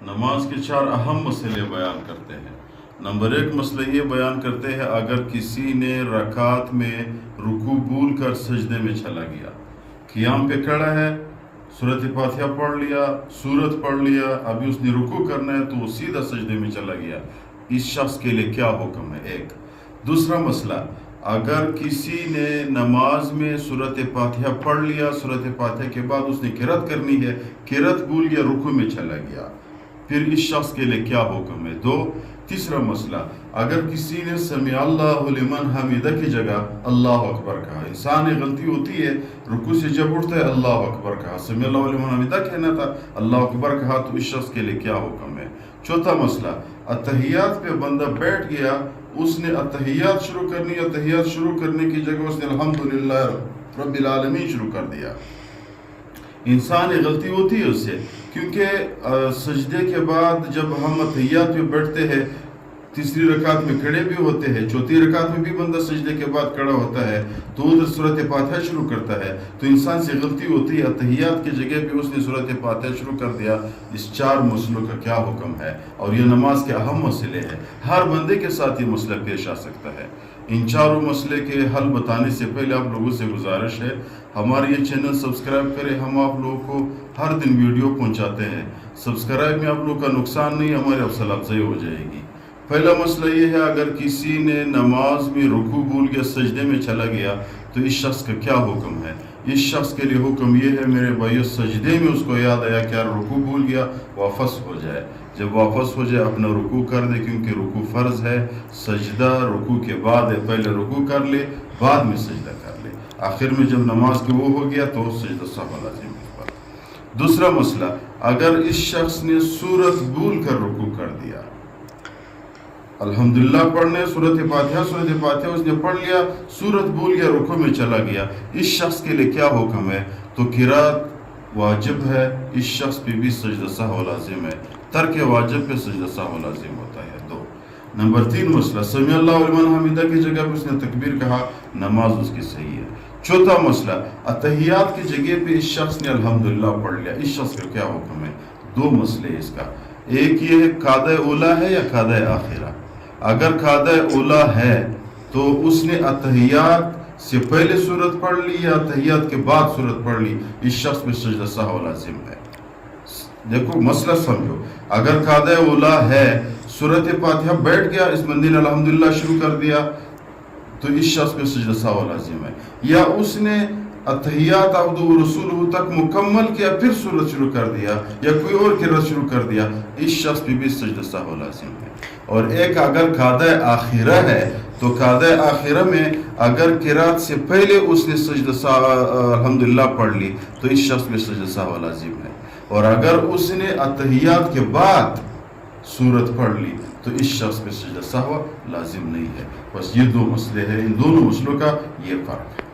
نماز کے 4 اہم مسئلے بیان کرتے ہیں۔ نمبر 1 مسئلہ یہ بیان کرتے ہیں اگر کسی نے رکعت میں رکوع بھول کر سجدے میں چلا گیا، قیام پہ کھڑا ہے، سورۃ فاتحہ پڑھ لیا، سورت پڑھ لیا، ابھی اس نے رکوع کرنا ہے تو وہ سیدھا سجدے میں چلا گیا، اس شخص کے لیے کیا حکم ہے؟ ایک دوسرا مسئلہ، اگر کسی نے نماز میں سورۃ فاتحہ پڑھ لیا، سورۃ فاتحہ کے بعد اس نے قرأت کرنی ہے، قرأت بھول گیا، رکوع میں چلا گیا، پھر اس شخص کے لیے کیا حکم ہے؟ 2 تیسرا مسئلہ، اگر کسی نے سمع اللہ لمن حمیدہ کی جگہ اللہ اکبر کہا، انسان ایک غلطی ہوتی ہے، رکوع سے جب اٹھتا ہے اللہ اکبر کہا، سمع اللہ لمن حمیدہ کہنا تھا، اللہ اکبر کہا، تو اس شخص کے لیے کیا حکم ہے؟ چوتھا مسئلہ، اتحیات پہ بندہ بیٹھ گیا، اس نے اتحیات شروع کرنی، اتحیات شروع کرنے کی جگہ اس نے الحمدللہ رب العالمین شروع کر دیا۔ انسان ایک غلطی ہوتی ہے اس سے، کیونکہ سجدے کے بعد جب ہم اتحیات میں بیٹھتے ہیں، تیسری رکعت میں کھڑے بھی ہوتے ہیں، چوتھی رکعت میں بھی بندہ سجدے کے بعد کھڑا ہوتا ہے تو ادھر سورۃ فاتحہ شروع کرتا ہے، تو انسان سے غلطی ہوتی ہے، اتحیات کی جگہ پہ اس نے سورۃ فاتحہ شروع کر دیا۔ اس 4 مسئلوں کا کیا حکم ہے؟ اور یہ نماز کے اہم مسئلے ہیں، ہر بندے کے ساتھ یہ مسئلہ پیش آ سکتا ہے۔ ان 4 مسئلے کے حل بتانے سے پہلے آپ لوگوں سے گزارش ہے ہمارے یہ چینل سبسکرائب کریں، ہم آپ لوگوں کو ہر دن ویڈیو پہنچاتے ہیں، سبسکرائب میں آپ لوگوں کا نقصان نہیں، ہماری حوصلہ افزائی ہو جائے گی۔ پہلا مسئلہ یہ ہے اگر کسی نے نماز میں رکوع بھول گیا، سجدے میں چلا گیا، تو اس شخص کا کیا حکم ہے؟ اس شخص کے لیے حکم یہ ہے میرے بھائیو، سجدے میں اس کو یاد آیا کہ یار رکوع بھول گیا، واپس ہو جائے، جب واپس ہو جائے اپنا رکوع کر دے، کیونکہ رکوع فرض ہے، سجدہ رکوع کے بعد ہے، پہلے رکوع کر لے بعد میں سجدہ کر لے، آخر میں جب نماز کے وہ ہو گیا تو سجدہ سہو لازم ہے۔ دوسرا مسئلہ، اگر اس شخص نے سورت بھول کر رکوع کر دیا، الحمدللہ پڑھنے سورۃ فاتحہ اس نے پڑھ لیا، سورت بھول گیا، رکوع میں چلا گیا، اس شخص کے لیے کیا حکم ہے؟ تو قرأت واجب ہے، اس شخص پہ بھی سجدہ سہو لازم ہے، ترک واجب پہ سجدہ سہو لازم ہوتا ہے۔ 2 نمبر 3 مسئلہ، سمع اللہ لمن حمیدہ کی جگہ پہ اس نے تکبیر کہا، نماز اس کی صحیح ہے۔ چوتھا مسئلہ، اتحیات کی جگہ پہ اس شخص نے الحمدللہ پڑھ لیا، اس شخص کا کیا حکم ہے؟ 2 مسئلے اس کا، ایک یہ ہے قاعدہ اولا ہے یا قاعدہ آخرہ۔ اگر قاعدہ اولا ہے تو اس نے اتحیات سے پہلے سورت پڑھ لی یا اتحیات کے بعد سورت پڑھ لی، اس شخص میں سجدہ سہو لازم ہے۔ دیکھو مسئلہ سمجھو، اگر قاعدہ اولا ہے، سورۃ فاتحہ بیٹھ گیا، اس بندے نے الحمدللہ شروع کر دیا، تو اس شخص میں سجدہ سہو لازم ہے، یا اس نے اتحیات عبدہ و رسولہ تک مکمل کیا پھر سورت شروع کر دیا یا کوئی اور قرأت شروع کر دیا، اس شخص پہ بھی سجدہ سہو لازم ہے۔ اور ایک اگر قاعدہ آخرہ ہے تو قاعدہ آخرہ میں اگر قرأت سے پہلے اس نے سجدہ الحمدللہ پڑھ لی تو اس شخص پہ سجدہ سہو لازم ہے، اور اگر اس نے اتحیات کے بعد سورت پڑھ لی تو اس شخص پہ سجدہ سہو لازم نہیں ہے۔ بس یہ 2 مسئلے ہیں، ان دونوں مسئلوں کا یہ فرق ہے۔